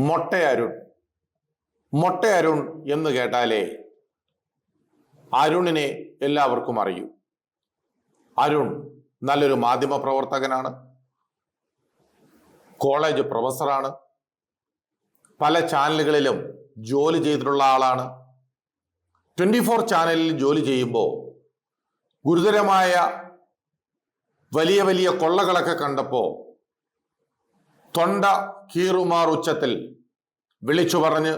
മൊട്ട അരുൺ. മൊട്ട അരുൺ എന്ന് കേട്ടാലേ അരുണിനെ എല്ലാവർക്കും അറിയൂ. അരുൺ നല്ലൊരു മാധ്യമ പ്രവർത്തകനാണ്, കോളേജ് പ്രൊഫസറാണ്, പല ചാനലുകളിലും ജോലി ചെയ്തിട്ടുള്ള ആളാണ്. 24 ചാനലിൽ ജോലി ചെയ്യുമ്പോൾ ഗുരുതരമായ വലിയ വലിയ കൊള്ളകളൊക്കെ കണ്ടപ്പോൾ തൊണ്ട കീറുമാർ ഉച്ചത്തിൽ വിളിച്ചു പറഞ്ഞ്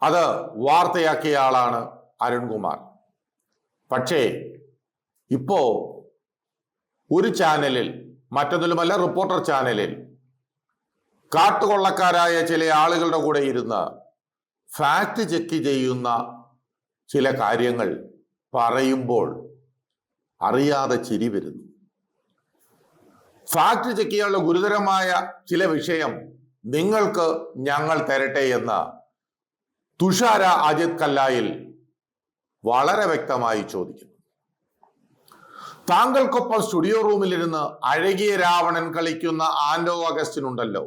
അത് വാർത്തയാക്കിയ ആളാണ് അരുൺകുമാർ. പക്ഷേ ഇപ്പോ ഒരു ചാനലിൽ, മറ്റൊന്നിലുമല്ല റിപ്പോർട്ടർ ചാനലിൽ, കാട്ടുകൊള്ളക്കാരായ ചില ആളുകളുടെ കൂടെ ഇരുന്ന് ഫാക്ട് ചെക്ക് ചെയ്യുന്ന ചില കാര്യങ്ങൾ പറയുമ്പോൾ അറിയാതെ ചിരി വരുന്നു. ഫാക്ട് ചെക്ക് ചെയ്യാനുള്ള ഗുരുതരമായ ചില വിഷയം നിങ്ങൾക്ക് ഞങ്ങൾ തരട്ടെ എന്ന് തുഷാര അജിത് കല്ലായിൽ വളരെ വ്യക്തമായി ചോദിക്കുന്നു. താങ്കൾക്കൊപ്പം സ്റ്റുഡിയോ റൂമിലിരുന്ന് അഴകിയ രാവണൻ കളിക്കുന്ന ആൻഡോ അഗസ്റ്റിനുണ്ടല്ലോ,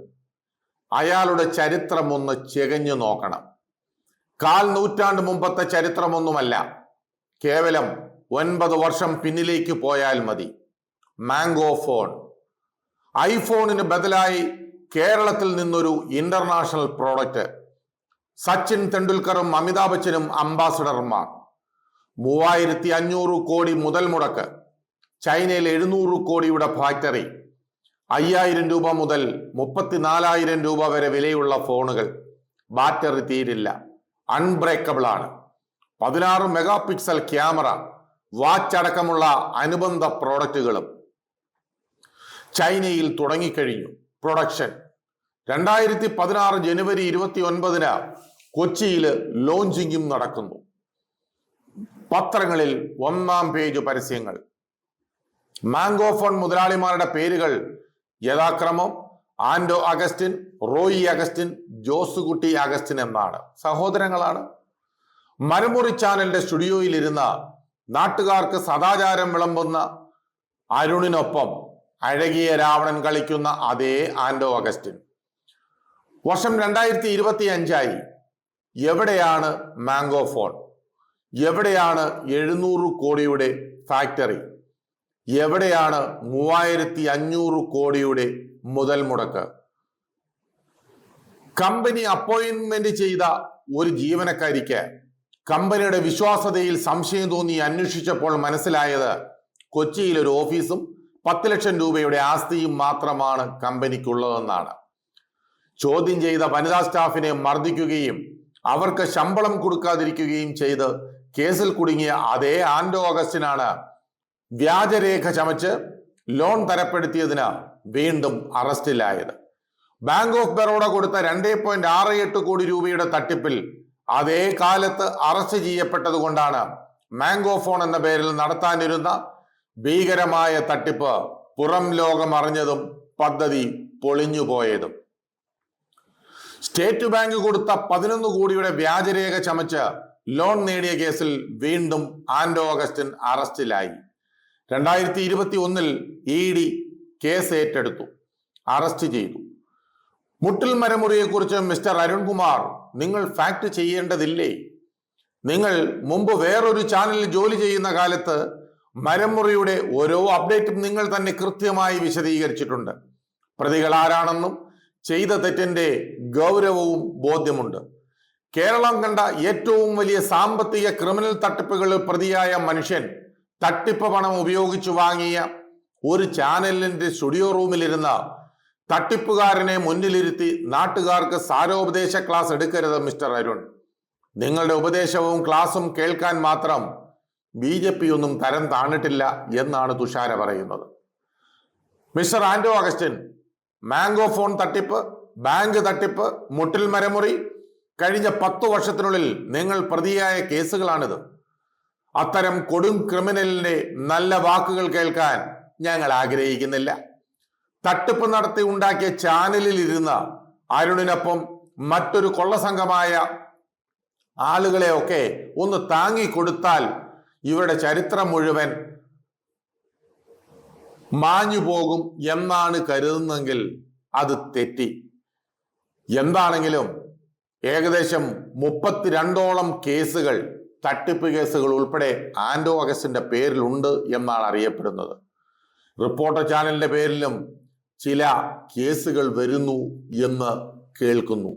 അയാളുടെ ചരിത്രം ഒന്ന് ചെകഞ്ഞു നോക്കണം. 1/4 നൂറ്റാണ്ട് മുമ്പത്തെ ചരിത്രമൊന്നുമല്ല, കേവലം 9 വർഷം പിന്നിലേക്ക് പോയാൽ മതി. മാംഗോ ഫോൺ, ഐഫോണിന് ബദലായി കേരളത്തിൽ നിന്നൊരു ഇന്റർനാഷണൽ പ്രോഡക്റ്റ്. സച്ചിൻ തെണ്ടുൽക്കറും അമിതാഭ് ബച്ചനും അംബാസഡർമാർ. 3500 കോടി മുതൽ മുടക്ക്. ചൈനയിൽ 700 കോടിയുടെ ഫാക്ടറി. 5000 രൂപ മുതൽ 34,000 രൂപ വരെ വിലയുള്ള ഫോണുകൾ. ബാറ്ററി തീരില്ല, അൺബ്രേക്കബിൾ ആണ്. 16 മെഗാ പിക്സൽ ക്യാമറ, വാച്ച് അടക്കമുള്ള അനുബന്ധ പ്രോഡക്റ്റുകളും ചൈനയിൽ തുടങ്ങിക്കഴിഞ്ഞു പ്രൊഡക്ഷൻ. 2016 ജനുവരി 29 കൊച്ചിയിൽ ലോഞ്ചിങ്ങും നടക്കുന്നു. പത്രങ്ങളിൽ 1-ാം പേജ് പരസ്യങ്ങൾ. മാംഗോ ഫോൺ മുതലാളിമാരുടെ പേരുകൾ യഥാക്രമം ആൻഡോ അഗസ്റ്റിൻ, റോയി അഗസ്റ്റിൻ, ജോസുകുട്ടി അഗസ്റ്റിൻ എന്നാണ്. സഹോദരങ്ങളാണ്. മരമുറി ചാനലിന്റെ സ്റ്റുഡിയോയിൽ ഇരുന്ന നാട്ടുകാർക്ക് സദാചാരം വിളമ്പുന്ന അരുണിനൊപ്പം അഴകിയ രാവണൻ കളിക്കുന്ന അതേ ആൻഡോ അഗസ്റ്റിൻ. വർഷം 2025 എവിടെയാണ് മാംഗോ ഫോൺ? എവിടെയാണ് 700 കോടിയുടെ ഫാക്ടറി? എവിടെയാണ് 3500 കോടിയുടെ മുതൽ മുടക്ക്? കമ്പനി അപ്പോയിന്റ്മെന്റ് ചെയ്ത ഒരു ജീവനക്കാരിക്ക് കമ്പനിയുടെ വിശ്വാസ്യതയിൽ സംശയം തോന്നി അന്വേഷിച്ചപ്പോൾ മനസ്സിലായത് കൊച്ചിയിൽ ഒരു ഓഫീസും 10 ലക്ഷം രൂപയുടെ ആസ്തിയും മാത്രമാണ് കമ്പനിക്കുള്ളതെന്നാണ്. ചോദ്യം ചെയ്ത വനിതാ സ്റ്റാഫിനെ മർദ്ദിക്കുകയും അവർക്ക് ശമ്പളം കൊടുക്കാതിരിക്കുകയും ചെയ്ത് കേസിൽ കുടുങ്ങിയ അതേ ആൻഡോ അഗസ്റ്റിനാണ് വ്യാജരേഖ ചമച്ച് ലോൺ തരപ്പെടുത്തിയതിന് വീണ്ടും അറസ്റ്റിലായത്. ബാങ്ക് ഓഫ് ബറോഡ കൊടുത്ത 2.68 കോടി രൂപയുടെ തട്ടിപ്പിൽ അതേ കാലത്ത് അറസ്റ്റ് ചെയ്യപ്പെട്ടത് കൊണ്ടാണ് മാംഗോ ഫോൺ എന്ന പേരിൽ നടത്താനിരുന്ന ഭീകരമായ തട്ടിപ്പ് പുറം ലോകം അറിഞ്ഞതും പദ്ധതി പൊളിഞ്ഞുപോയതും. സ്റ്റേറ്റ് ബാങ്ക് കൊടുത്ത 11 കോടിയുടെ വ്യാജരേഖ ചമച്ച് ലോൺ നേടിയ കേസിൽ വീണ്ടും ആൻഡോ അഗസ്റ്റിൻ അറസ്റ്റിലായി. 2021 ED കേസ് ഏറ്റെടുത്തു, അറസ്റ്റ് ചെയ്തു. മുട്ടിൽ മരമുറിയെ കുറിച്ച് മിസ്റ്റർ അരുൺകുമാർ നിങ്ങൾ ഫാക്ട് ചെയ്യേണ്ടതില്ലേ? നിങ്ങൾ മുമ്പ് വേറൊരു ചാനലിൽ ജോലി ചെയ്യുന്ന കാലത്ത് മരമുറിയുടെ ഓരോ അപ്ഡേറ്റും നിങ്ങൾ തന്നെ കൃത്യമായി വിശദീകരിച്ചിട്ടുണ്ട്. പ്രതികൾ ആരാണെന്നും ചെയ്ത തെറ്റിന്റെ ഗൗരവവും ബോധ്യമുണ്ട്. കേരളം കണ്ട ഏറ്റവും വലിയ സാമ്പത്തിക ക്രിമിനൽ തട്ടിപ്പുകളിൽ പ്രതിയായ മനുഷ്യൻ തട്ടിപ്പ് പണം ഉപയോഗിച്ചു വാങ്ങിയ ഒരു ചാനലിന്റെ സ്റ്റുഡിയോ റൂമിലിരുന്ന തട്ടിപ്പുകാരനെ മുന്നിലിരുത്തി നാട്ടുകാർക്ക് സാരോപദേശ ക്ലാസ് എടുക്കരുത് മിസ്റ്റർ അരുൺ. നിങ്ങളുടെ ഉപദേശവും ക്ലാസും കേൾക്കാൻ മാത്രം BJP ഒന്നും തരം താണിട്ടില്ല എന്നാണ് തുഷാര പറയുന്നത്. മിസ്റ്റർ ആൻഡോ അഗസ്റ്റിൻ, മാംഗോ ഫോൺ തട്ടിപ്പ്, ബാങ്ക് തട്ടിപ്പ്, മുട്ടിൽ മരമുറി, കഴിഞ്ഞ 10 വർഷത്തിനുള്ളിൽ നിങ്ങൾ പ്രതിയായ കേസുകളാണിത്. അത്തരം കൊടും ക്രിമിനലിന്റെ നല്ല വാക്കുകൾ കേൾക്കാൻ ഞങ്ങൾ ആഗ്രഹിക്കുന്നില്ല. തട്ടിപ്പ് നടത്തി ഉണ്ടാക്കിയ ചാനലിൽ ഇരുന്ന അരുണിനൊപ്പം മറ്റൊരു കൊള്ളസംഘമായ ആളുകളെ ഒക്കെ ഒന്ന് താങ്ങിക്കൊടുത്താൽ ഇവരുടെ ചരിത്രം മുഴുവൻ മാഞ്ഞു പോകും എന്നാണ് കരുതുന്നെങ്കിൽ അത് തെറ്റി. എന്താണെങ്കിലും ഏകദേശം 32ഓളം കേസുകൾ, തട്ടിപ്പ് കേസുകൾ ഉൾപ്പെടെ ആന്റോ അഗസ്റ്റിന്റെ പേരിലുണ്ട് എന്നാണ് അറിയപ്പെടുന്നത്. റിപ്പോർട്ടർ ചാനലിന്റെ പേരിലും ചില കേസുകൾ വരുന്നു എന്ന് കേൾക്കുന്നു.